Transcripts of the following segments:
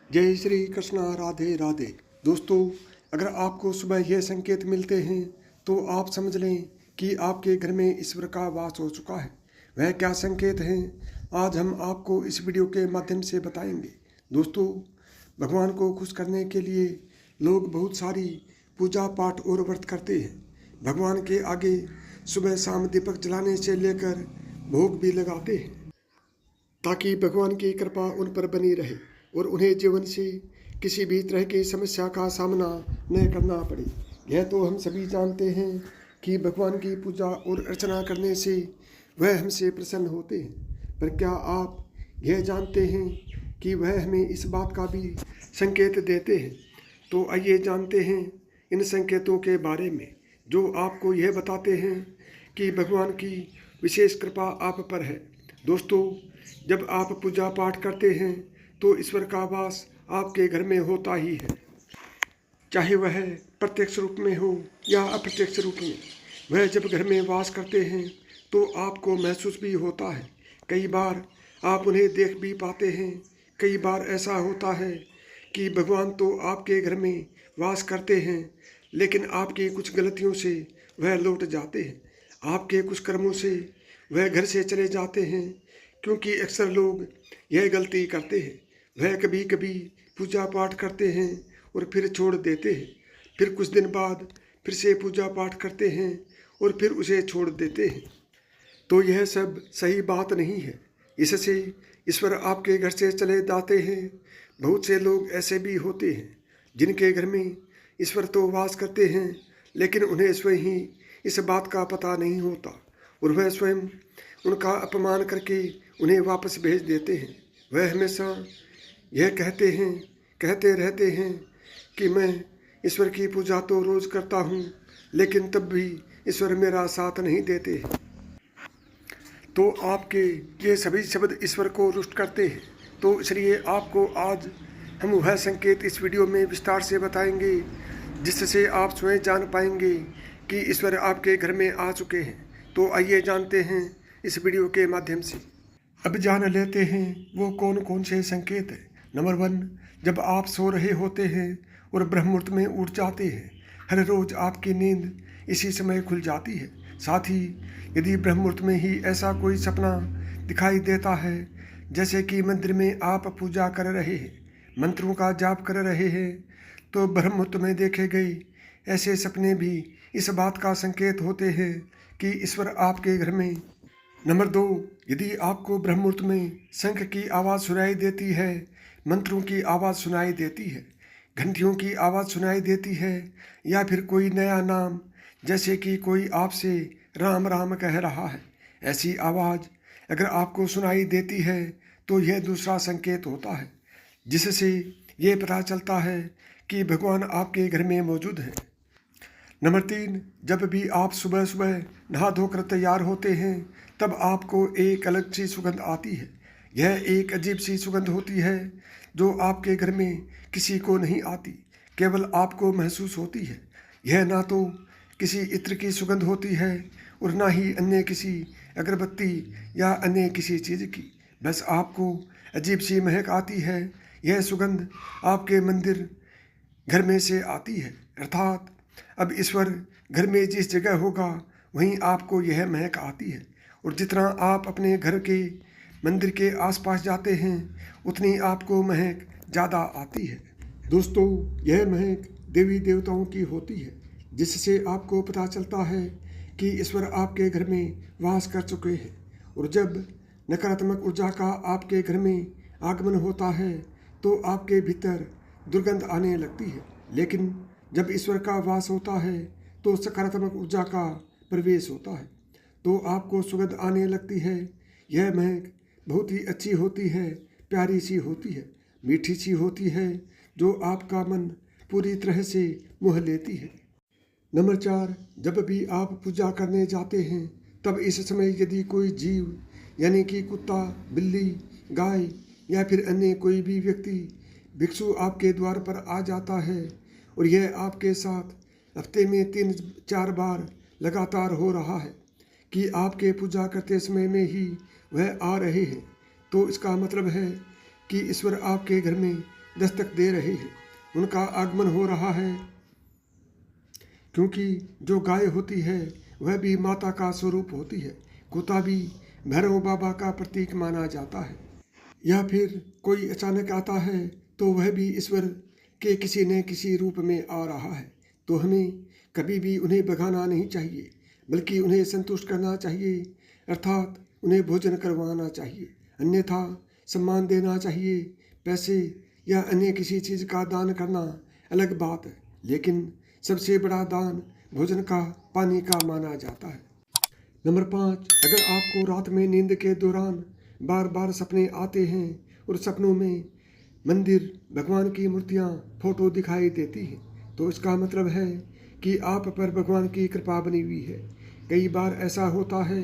जय श्री कृष्णा, राधे राधे। दोस्तों, अगर आपको सुबह यह संकेत मिलते हैं तो आप समझ लें कि आपके घर में ईश्वर का वास हो चुका है। वह क्या संकेत हैं, आज हम आपको इस वीडियो के माध्यम से बताएंगे। दोस्तों, भगवान को खुश करने के लिए लोग बहुत सारी पूजा पाठ और व्रत करते हैं। भगवान के आगे सुबह शाम दीपक जलाने से लेकर भोग भी लगाते हैं ताकि भगवान की कृपा उन पर बनी रहे और उन्हें जीवन से किसी भी तरह की समस्या का सामना न करना पड़े। यह तो हम सभी जानते हैं कि भगवान की पूजा और अर्चना करने से वह हमसे प्रसन्न होते हैं, पर क्या आप यह जानते हैं कि वह हमें इस बात का भी संकेत देते हैं? तो आइए जानते हैं इन संकेतों के बारे में, जो आपको यह बताते हैं कि भगवान की विशेष कृपा आप पर है। दोस्तों, जब आप पूजा पाठ करते हैं तो ईश्वर का वास आपके घर में होता ही है, चाहे वह प्रत्यक्ष रूप में हो या अप्रत्यक्ष रूप में। वह जब घर में वास करते हैं तो आपको महसूस भी होता है। कई बार आप उन्हें देख भी पाते हैं। कई बार ऐसा होता है कि भगवान तो आपके घर में वास करते हैं, लेकिन आपकी कुछ गलतियों से वह लौट जाते हैं। आपके कुछ कर्मों से वह घर से चले जाते हैं, क्योंकि अक्सर लोग यह गलती करते हैं। वह कभी कभी पूजा पाठ करते हैं और फिर छोड़ देते हैं, फिर कुछ दिन बाद फिर से पूजा पाठ करते हैं और फिर उसे छोड़ देते हैं। तो यह सब सही बात नहीं है। इससे ईश्वर आपके घर से चले जाते हैं। बहुत से लोग ऐसे भी होते हैं जिनके घर में ईश्वर तो वास करते हैं, लेकिन उन्हें स्वयं ही इस बात का पता नहीं होता और वह स्वयं उनका अपमान करके उन्हें वापस भेज देते हैं। वह हमेशा यह कहते रहते हैं कि मैं ईश्वर की पूजा तो रोज़ करता हूँ, लेकिन तब भी ईश्वर मेरा साथ नहीं देते हैं। तो आपके ये सभी शब्द ईश्वर को रुष्ट करते हैं। तो इसलिए आपको आज हम वह संकेत इस वीडियो में विस्तार से बताएंगे, जिससे आप स्वयं जान पाएंगे कि ईश्वर आपके घर में आ चुके हैं। तो आइए जानते हैं इस वीडियो के माध्यम से। अब जान लेते हैं वो कौन कौन से संकेत हैं। नंबर 1, जब आप सो रहे होते हैं और ब्रह्म मुहूर्त में उठ जाते हैं। हर रोज़ आपकी नींद इसी समय खुल जाती है। साथ ही यदि ब्रह्म मुहूर्त में ही ऐसा कोई सपना दिखाई देता है, जैसे कि मंदिर में आप पूजा कर रहे हैं, मंत्रों का जाप कर रहे हैं, तो ब्रह्म मुहूर्त में देखे गए ऐसे सपने भी इस बात का संकेत होते हैं कि ईश्वर आपके घर में। नंबर 2, यदि आपको ब्रह्म मुहूर्त में शंख की आवाज़ सुनाई देती है, मंत्रों की आवाज़ सुनाई देती है, घंटियों की आवाज़ सुनाई देती है, या फिर कोई नया नाम, जैसे कि कोई आपसे राम राम कह रहा है, ऐसी आवाज़ अगर आपको सुनाई देती है तो यह दूसरा संकेत होता है, जिससे ये पता चलता है कि भगवान आपके घर में मौजूद है। नंबर 3, जब भी आप सुबह सुबह नहा धोकर तैयार होते हैं, तब आपको एक अलग सी सुगंध आती है। यह एक अजीब सी सुगंध होती है जो आपके घर में किसी को नहीं आती, केवल आपको महसूस होती है। यह ना तो किसी इत्र की सुगंध होती है और ना ही अन्य किसी अगरबत्ती या अन्य किसी चीज़ की, बस आपको अजीब सी महक आती है। यह सुगंध आपके मंदिर घर में से आती है, अर्थात अब ईश्वर घर में जिस जगह होगा वहीं आपको यह महक आती है। और जितना आप अपने घर के मंदिर के आसपास जाते हैं, उतनी आपको महक ज़्यादा आती है। दोस्तों, यह महक देवी देवताओं की होती है, जिससे आपको पता चलता है कि ईश्वर आपके घर में वास कर चुके हैं। और जब नकारात्मक ऊर्जा का आपके घर में आगमन होता है तो आपके भीतर दुर्गंध आने लगती है, लेकिन जब ईश्वर का वास होता है तो सकारात्मक ऊर्जा का प्रवेश होता है, तो आपको सुगंध आने लगती है। यह महक बहुत ही अच्छी होती है, प्यारी सी होती है, मीठी सी होती है, जो आपका मन पूरी तरह से मोह लेती है। नंबर 4, जब भी आप पूजा करने जाते हैं, तब इस समय यदि कोई जीव, यानी कि कुत्ता, बिल्ली, गाय या फिर अन्य कोई भी व्यक्ति भिक्षु आपके द्वार पर आ जाता है और यह आपके साथ हफ्ते में 3-4 बार लगातार हो रहा है कि आपके पूजा करते समय में ही वह आ रहे हैं, तो इसका मतलब है कि ईश्वर आपके घर में दस्तक दे रहे हैं। उनका आगमन हो रहा है, क्योंकि जो गाय होती है वह भी माता का स्वरूप होती है। कुत्ता भी भैरव बाबा का प्रतीक माना जाता है। या फिर कोई अचानक आता है तो वह भी ईश्वर के किसी न किसी रूप में आ रहा है। तो हमें कभी भी उन्हें भगाना नहीं चाहिए, बल्कि उन्हें संतुष्ट करना चाहिए, अर्थात उन्हें भोजन करवाना चाहिए। अन्यथा सम्मान देना चाहिए। पैसे या अन्य किसी चीज़ का दान करना अलग बात है, लेकिन सबसे बड़ा दान भोजन का, पानी का माना जाता है। नंबर 5, अगर आपको रात में नींद के दौरान बार बार सपने आते हैं और सपनों में मंदिर, भगवान की मूर्तियाँ, फोटो दिखाई देती हैं, तो इसका मतलब है कि आप पर भगवान की कृपा बनी हुई है। कई बार ऐसा होता है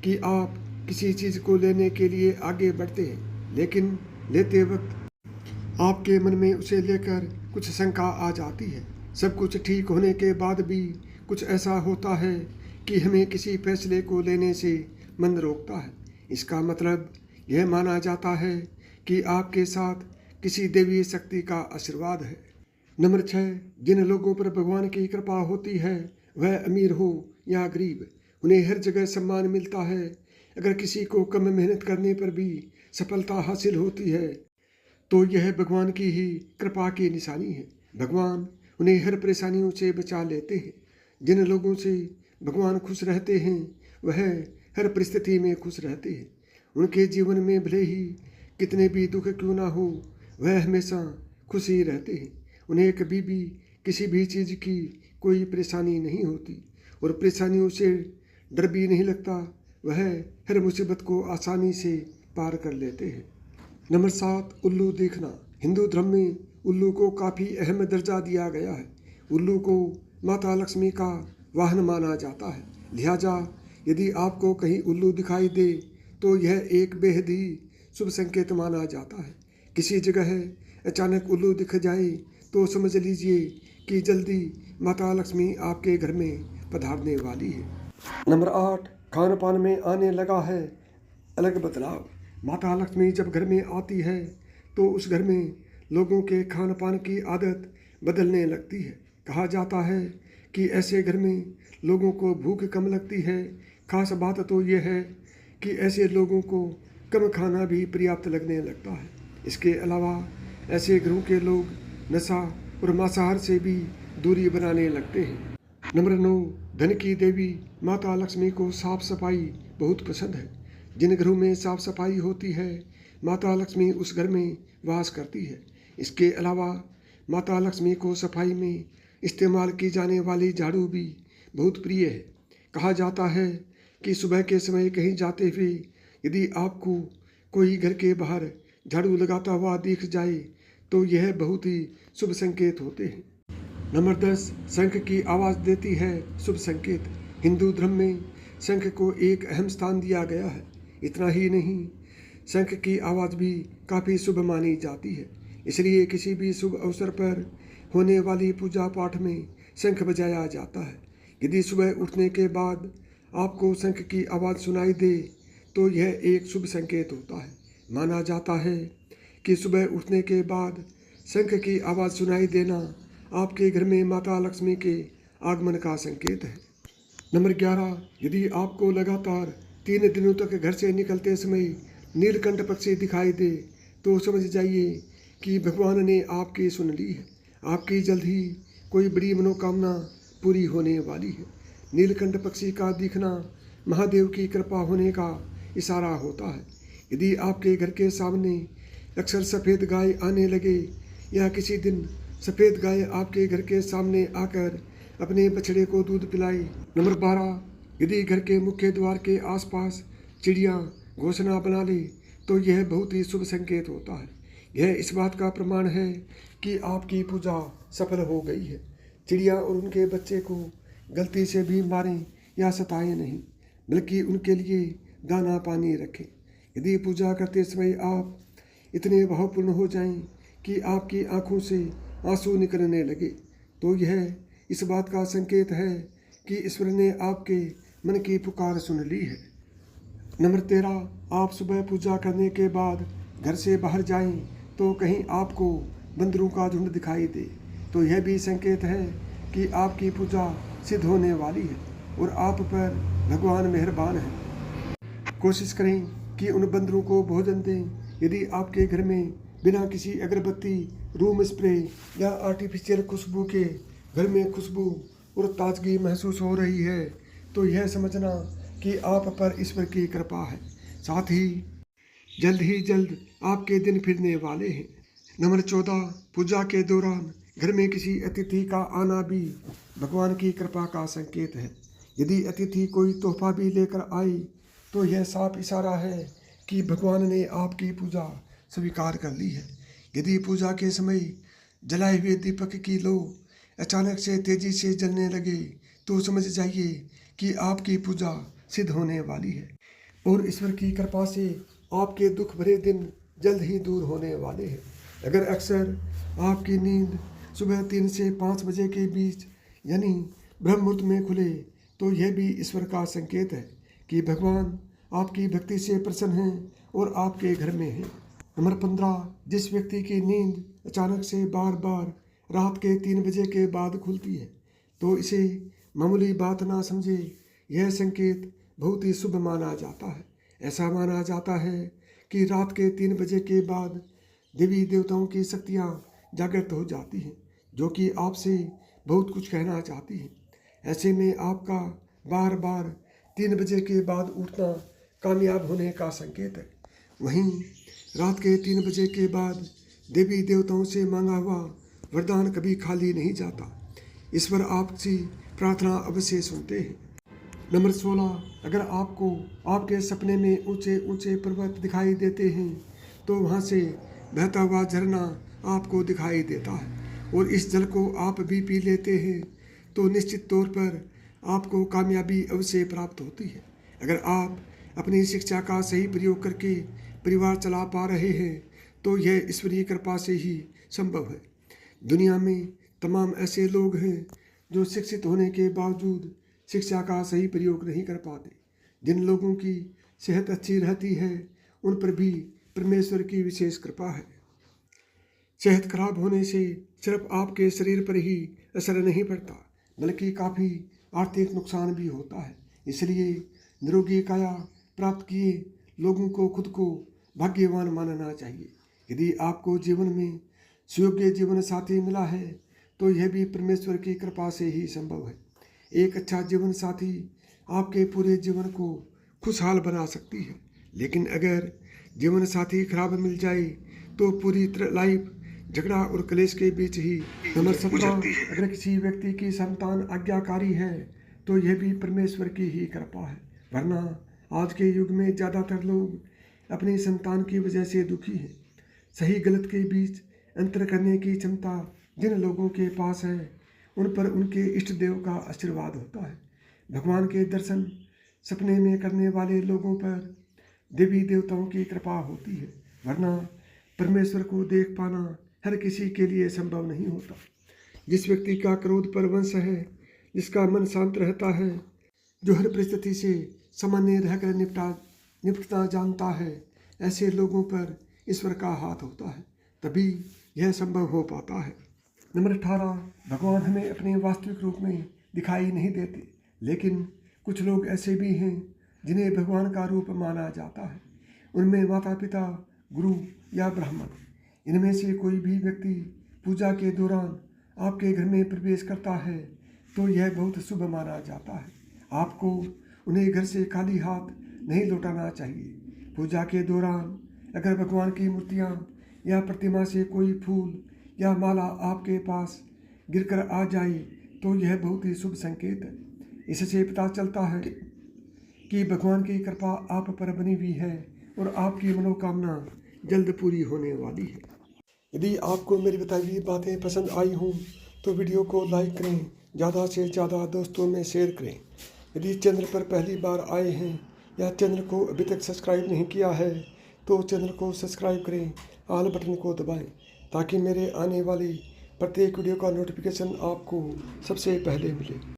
कि आप किसी चीज़ को लेने के लिए आगे बढ़ते हैं, लेकिन लेते वक्त आपके मन में उसे लेकर कुछ शंका आ जाती है। सब कुछ ठीक होने के बाद भी कुछ ऐसा होता है कि हमें किसी फैसले को लेने से मन रोकता है। इसका मतलब यह माना जाता है कि आपके साथ किसी देवी शक्ति का आशीर्वाद है। नंबर 6, जिन लोगों पर भगवान की कृपा होती है, वह अमीर हो या गरीब, उन्हें हर जगह सम्मान मिलता है। अगर किसी को कम मेहनत करने पर भी सफलता हासिल होती है, तो यह भगवान की ही कृपा की निशानी है। भगवान उन्हें हर परेशानियों से बचा लेते हैं। जिन लोगों से भगवान खुश रहते हैं, वह हर परिस्थिति में खुश रहते हैं। उनके जीवन में भले ही कितने भी दुख क्यों ना हो, वह हमेशा खुश ही रहते हैं। उन्हें कभी भी किसी भी चीज़ की कोई परेशानी नहीं होती और परेशानियों से डर भी नहीं लगता। वह हर मुसीबत को आसानी से पार कर लेते हैं। नंबर 7, उल्लू देखना। हिंदू धर्म में उल्लू को काफ़ी अहम दर्जा दिया गया है। उल्लू को माता लक्ष्मी का वाहन माना जाता है। लिहाजा यदि आपको कहीं उल्लू दिखाई दे तो यह एक बेहद ही शुभ संकेत माना जाता है। किसी जगह अचानक उल्लू दिख जाए तो समझ लीजिए कि जल्दी माता लक्ष्मी आपके घर में पधारने वाली है। नंबर 8, खान पान में आने लगा है अलग बदलाव। माता लक्ष्मी जब घर में आती है तो उस घर में लोगों के खान पान की आदत बदलने लगती है। कहा जाता है कि ऐसे घर में लोगों को भूख कम लगती है। खास बात तो यह है कि ऐसे लोगों को कम खाना भी पर्याप्त लगने लगता है। इसके अलावा ऐसे घरों के लोग नशा और मांसाहार से भी दूरी बनाने लगते हैं। नंबर 9, धन की देवी माता लक्ष्मी को साफ सफाई बहुत पसंद है। जिन घरों में साफ सफाई होती है, माता लक्ष्मी उस घर में वास करती है। इसके अलावा माता लक्ष्मी को सफाई में इस्तेमाल की जाने वाली झाड़ू भी बहुत प्रिय है। कहा जाता है कि सुबह के समय कहीं जाते हुए यदि आपको कोई घर के बाहर झाड़ू लगाता हुआ दिख जाए तो यह बहुत ही शुभ संकेत होते हैं। नंबर 10, शंख की आवाज़ देती है शुभ संकेत। हिंदू धर्म में शंख को एक अहम स्थान दिया गया है। इतना ही नहीं, शंख की आवाज़ भी काफ़ी शुभ मानी जाती है। इसलिए किसी भी शुभ अवसर पर होने वाली पूजा पाठ में शंख बजाया जाता है। यदि सुबह उठने के बाद आपको शंख की आवाज़ सुनाई दे तो यह एक शुभ संकेत होता है। माना जाता है कि सुबह उठने के बाद शंख की आवाज़ सुनाई देना आपके घर में माता लक्ष्मी के आगमन का संकेत है। नंबर 11, यदि आपको लगातार 3 दिनों तक घर से निकलते समय नीलकंठ पक्षी दिखाई दे तो समझ जाइए कि भगवान ने आपकी सुन ली है। आपकी जल्द ही कोई बड़ी मनोकामना पूरी होने वाली है। नीलकंठ पक्षी का दिखना महादेव की कृपा होने का इशारा होता है। यदि आपके घर के सामने अक्सर सफ़ेद गाय आने लगे या किसी दिन सफ़ेद गाय आपके घर के सामने आकर अपने बछड़े को दूध पिलाई। नंबर 12, यदि घर के मुख्य द्वार के आसपास चिड़िया घोंसला बना ले तो यह बहुत ही शुभ संकेत होता है। यह इस बात का प्रमाण है कि आपकी पूजा सफल हो गई है। चिड़िया और उनके बच्चे को गलती से भी मारें या सताएं नहीं, बल्कि उनके लिए दाना पानी रखें। यदि पूजा करते समय आप इतने भावपूर्ण हो जाएं कि आपकी आंखों से आंसू निकलने लगे तो यह इस बात का संकेत है कि ईश्वर ने आपके मन की पुकार सुन ली है। नंबर 13, आप सुबह पूजा करने के बाद घर से बाहर जाएं तो कहीं आपको बंदरों का झुंड दिखाई दे तो यह भी संकेत है कि आपकी पूजा सिद्ध होने वाली है और आप पर भगवान मेहरबान है। कोशिश करें कि उन बंदरों को भोजन दें। यदि आपके घर में बिना किसी अगरबत्ती, रूम स्प्रे या आर्टिफिशियल खुशबू के घर में खुशबू और ताजगी महसूस हो रही है तो यह समझना कि आप पर ईश्वर की कृपा है। साथ ही जल्द आपके दिन फिरने वाले हैं। नंबर 14, पूजा के दौरान घर में किसी अतिथि का आना भी भगवान की कृपा का संकेत है। यदि अतिथि कोई तोहफा भी लेकर आए तो यह साफ इशारा है कि भगवान ने आपकी पूजा स्वीकार कर ली है। यदि पूजा के समय जलाए हुए दीपक की लो अचानक से तेजी से जलने लगे तो समझ जाइए कि आपकी पूजा सिद्ध होने वाली है और ईश्वर की कृपा से आपके दुख भरे दिन जल्द ही दूर होने वाले हैं। अगर अक्सर आपकी नींद सुबह 3 से 5 बजे के बीच यानी ब्रह्म मुहूर्त में खुले तो यह भी ईश्वर का संकेत है कि भगवान आपकी भक्ति से प्रसन्न हैं और आपके घर में हैं। नंबर 15, जिस व्यक्ति की नींद अचानक से बार बार रात के 3 बजे के बाद खुलती है तो इसे मामूली बात ना समझे। यह संकेत बहुत ही शुभ माना जाता है। ऐसा माना जाता है कि रात के 3 बजे के बाद देवी देवताओं की शक्तियाँ जागृत हो जाती हैं जो कि आपसे बहुत कुछ कहना चाहती हैं। ऐसे में आपका बार बार 3 बजे के बाद उठना कामयाब होने का संकेत है। वहीं रात के 3 बजे के बाद देवी देवताओं से मांगा हुआ वरदान कभी खाली नहीं जाता। ईश्वर आपकी प्रार्थना अवश्य सुनते हैं। नंबर 16, अगर आपको आपके सपने में ऊंचे ऊंचे पर्वत दिखाई देते हैं तो वहां से बहता हुआ झरना आपको दिखाई देता है और इस जल को आप भी पी लेते हैं तो निश्चित तौर पर आपको कामयाबी अवश्य प्राप्त होती है। अगर आप अपनी शिक्षा का सही प्रयोग करके परिवार चला पा रहे हैं तो यह ईश्वरीय कृपा से ही संभव है। दुनिया में तमाम ऐसे लोग हैं जो शिक्षित होने के बावजूद शिक्षा का सही प्रयोग नहीं कर पाते। जिन लोगों की सेहत अच्छी रहती है उन पर भी परमेश्वर की विशेष कृपा है। सेहत खराब होने से सिर्फ आपके शरीर पर ही असर नहीं पड़ता बल्कि काफ़ी आर्थिक नुकसान भी होता है। इसलिए निरोगी काया प्राप्त किए लोगों को खुद को भाग्यवान मानना चाहिए। यदि आपको जीवन में सुयोग्य जीवन साथी मिला है तो यह भी परमेश्वर की कृपा से ही संभव है। एक अच्छा जीवन साथी आपके पूरे जीवन को खुशहाल बना सकती है, लेकिन अगर जीवन साथी खराब मिल जाए तो पूरी लाइफ झगड़ा और क्लेश के बीच ही। नंबर 17, अगर किसी व्यक्ति की संतान आज्ञाकारी है तो यह भी परमेश्वर की ही कृपा है, वरना आज के युग में ज़्यादातर लोग अपनी संतान की वजह से दुखी हैं। सही गलत के बीच अंतर करने की क्षमता जिन लोगों के पास है उन पर उनके इष्ट देव का आशीर्वाद होता है। भगवान के दर्शन सपने में करने वाले लोगों पर देवी देवताओं की कृपा होती है, वरना परमेश्वर को देख पाना हर किसी के लिए संभव नहीं होता। जिस व्यक्ति का क्रोध पर वंश है, जिसका मन शांत रहता है, जो हर परिस्थिति से सामान्य रहकर निपटना जानता है, ऐसे लोगों पर ईश्वर का हाथ होता है, तभी यह संभव हो पाता है। नंबर 18, भगवान हमें अपने वास्तविक रूप में दिखाई नहीं देते, लेकिन कुछ लोग ऐसे भी हैं जिन्हें भगवान का रूप माना जाता है। उनमें माता पिता, गुरु या ब्राह्मण, इनमें से कोई भी व्यक्ति पूजा के दौरान आपके घर में प्रवेश करता है तो यह बहुत शुभ माना जाता है। आपको उन्हें घर से खाली हाथ नहीं लौटाना चाहिए। पूजा के दौरान अगर भगवान की मूर्तियाँ या प्रतिमा से कोई फूल या माला आपके पास गिरकर आ जाए तो यह बहुत ही शुभ संकेत है। इससे पता चलता है कि भगवान की कृपा आप पर बनी हुई है और आपकी मनोकामना जल्द पूरी होने वाली है। यदि आपको मेरी बताई हुई बातें पसंद आई हों तो वीडियो को लाइक करें, ज़्यादा से ज़्यादा दोस्तों में शेयर करें। यदि चैनल पर पहली बार आए हैं या चैनल को अभी तक सब्सक्राइब नहीं किया है तो चैनल को सब्सक्राइब करें, ऑल बटन को दबाएं ताकि मेरे आने वाली प्रत्येक वीडियो का नोटिफिकेशन आपको सबसे पहले मिले।